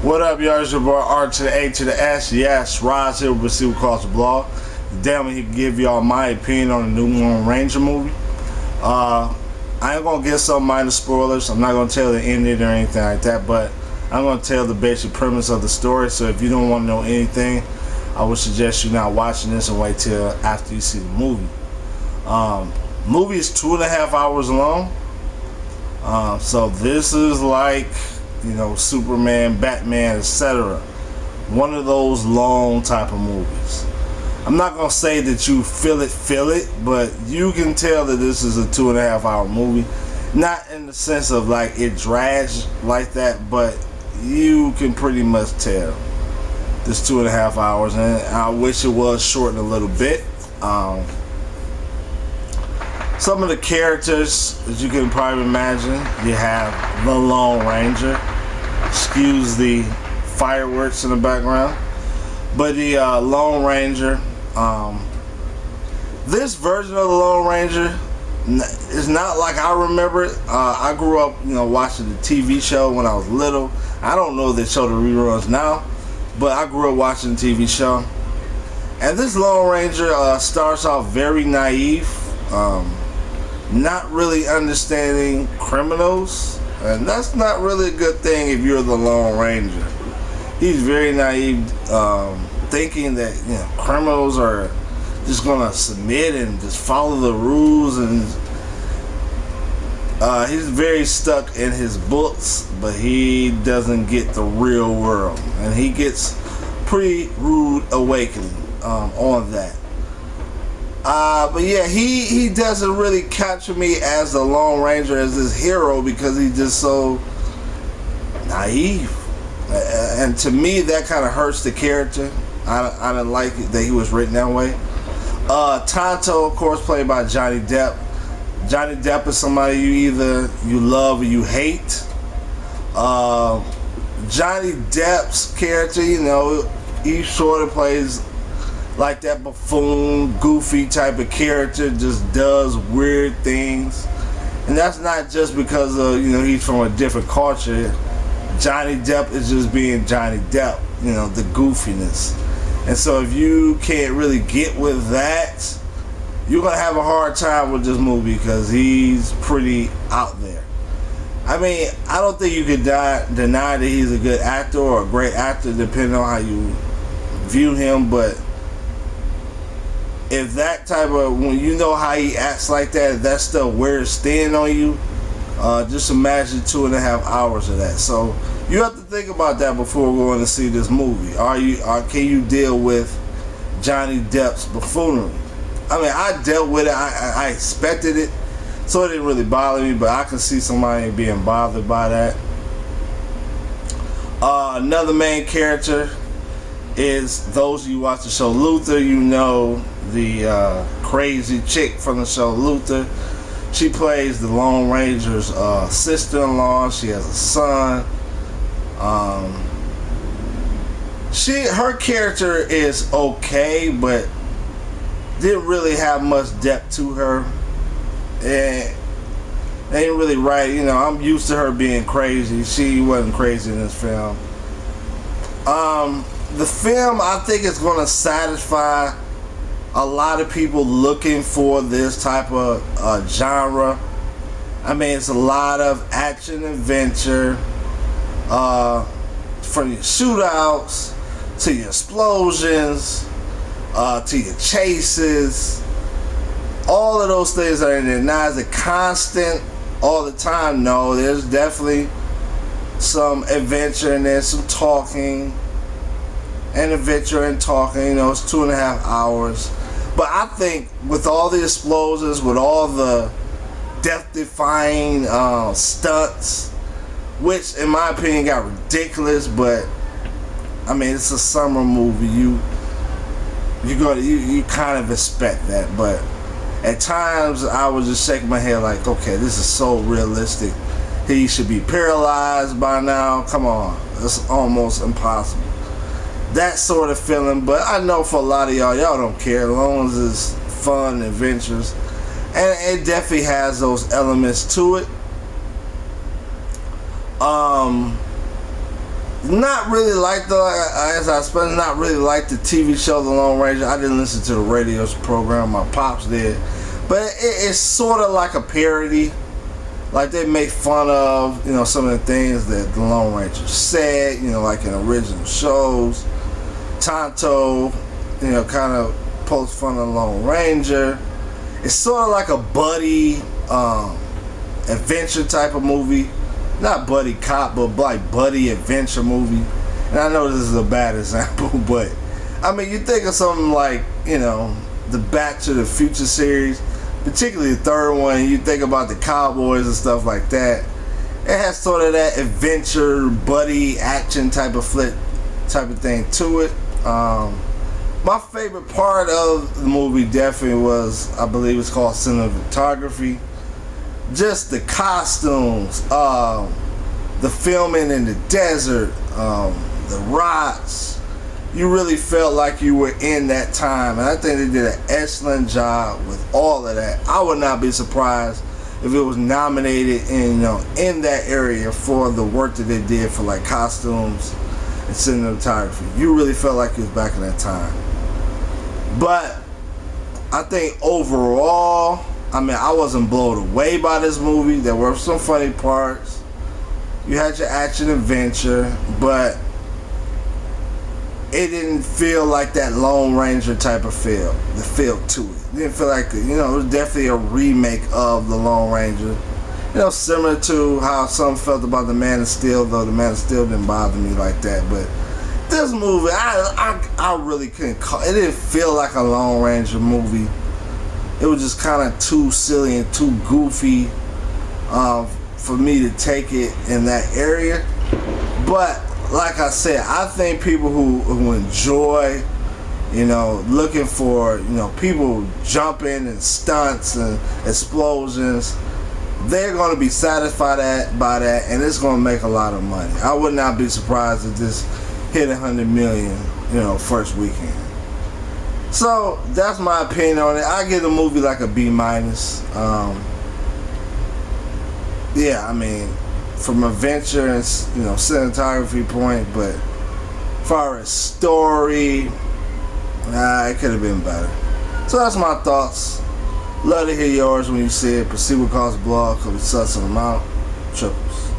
What up, y'all? It's your boy R to the A to the S. Yes, Roz here with See What Calls the Blog. Damn it, he can give y'all my opinion on the new Lone Ranger movie. I ain't gonna get some minor spoilers. I'm not gonna tell the ending or anything like that, but I'm gonna tell the basic premise of the story. So if you don't want to know anything, I would suggest you not watching this and wait till after you see the movie. Movie is 2.5 hours long. So this is like, you know, Superman, Batman, etc. One of those long type of movies. I'm not gonna say that you feel it, but you can tell that this is a 2.5 hour movie. Not in the sense of like it drags like that, but you can pretty much tell this 2.5 hours, and I wish it was shortened a little bit. Some of the characters, as you can probably imagine, you have the Lone Ranger. Excuse the fireworks in the background. But the Lone Ranger, this version of the Lone Ranger is not like I remember it. I grew up, you know, watching the TV show when I was little. I don't know if they show the reruns now, but I grew up watching the TV show. And this Lone Ranger starts off very naive. Not really understanding criminals, and that's not really a good thing if you're the Lone Ranger. He's very naive, thinking that, you know, criminals are just gonna submit and just follow the rules, and he's very stuck in his books, but he doesn't get the real world, and he gets pretty rude awakening on that. But yeah, he doesn't really capture me as the Lone Ranger, as this hero, because he's just so naive. And to me, that kind of hurts the character. I didn't like it that he was written that way. Tonto, of course, played by Johnny Depp. Johnny Depp is somebody you love or you hate. Johnny Depp's character, you know, he sort of plays like that buffoon, goofy type of character, just does weird things. And that's not just because of, you know, he's from a different culture. Johnny Depp is just being Johnny Depp, you know, the goofiness. And so if you can't really get with that, you're going to have a hard time with this movie, because he's pretty out there. I mean, I don't think you could deny that he's a good actor or a great actor, depending on how you view him, but if that type of, when you know how he acts like that, that stuff wears thin on you, just imagine 2.5 hours of that. So you have to think about that before going to see this movie. Can you deal with Johnny Depp's buffoonery? I mean, I dealt with it. I expected it, so it didn't really bother me. But I can see somebody being bothered by that. Another main character is, those of you watch the show Luther, you know the crazy chick from the show Luther. She plays the Lone Ranger's sister-in-law. She has a son. Her character is okay, but didn't really have much depth to her. And they ain't really right. You know, I'm used to her being crazy. She wasn't crazy in this film. The film, I think, is going to satisfy a lot of people looking for this type of genre. I mean, it's a lot of action adventure, from your shootouts to your explosions, to your chases. All of those things are in there. Now, is it constant all the time? No, there's definitely some adventure in there, some talking. And adventure and talking, you know, it's 2.5 hours. But I think with all the explosions, with all the death-defying stunts, which in my opinion got ridiculous, but I mean, it's a summer movie. You kind of expect that, but at times I was just shaking my head like, okay, this is so realistic. He should be paralyzed by now. Come on, it's almost impossible. That sort of feeling, but I know for a lot of y'all don't care, as long as it's fun, adventures, and it definitely has those elements to it. Not really like as I explained, not really like the TV show The Lone Ranger. I didn't listen to the radio program, my pops did. But it's sort of like a parody. Like they make fun of, some of the things that the Lone Ranger said, like in original shows. Tonto, kind of pokes fun of the Lone Ranger. It's sort of like a buddy adventure type of movie. Not buddy cop, but like buddy adventure movie. And I know this is a bad example, but I mean, you think of something like, the Back to the Future series, particularly the third one, you think about the cowboys and stuff like that. It has sort of that adventure, buddy, action type of thing to it. My favorite part of the movie definitely was, I believe it's called cinematography. Just the costumes, the filming in the desert, the rocks. You really felt like you were in that time, and I think they did an excellent job with all of that. I would not be surprised if it was nominated in that area for the work that they did for like costumes and cinematography. You really felt like you was back in that time. But I think overall, I wasn't blown away by this movie. There were some funny parts. You had your action adventure, but it didn't feel like that Lone Ranger type of feel. The feel to it. It didn't feel like, it was definitely a remake of the Lone Ranger. Similar to how some felt about the Man of Steel, though the Man of Steel didn't bother me like that. But this movie, I really couldn't call it. It didn't feel like a Lone Ranger movie. It was just kind of too silly and too goofy for me to take it in that area. But like I said, I think people who enjoy, looking for, people jumping and stunts and explosions, they're going to be satisfied by that, and it's going to make a lot of money. I would not be surprised if this hit 100 million, first weekend. So that's my opinion on it. I give the movie like a B-. From adventure and cinematography point, but as far as story, it could have been better. So that's my thoughts. Love to hear yours when you see it. Proceed with Cause Blog, because we suss them out. Triples.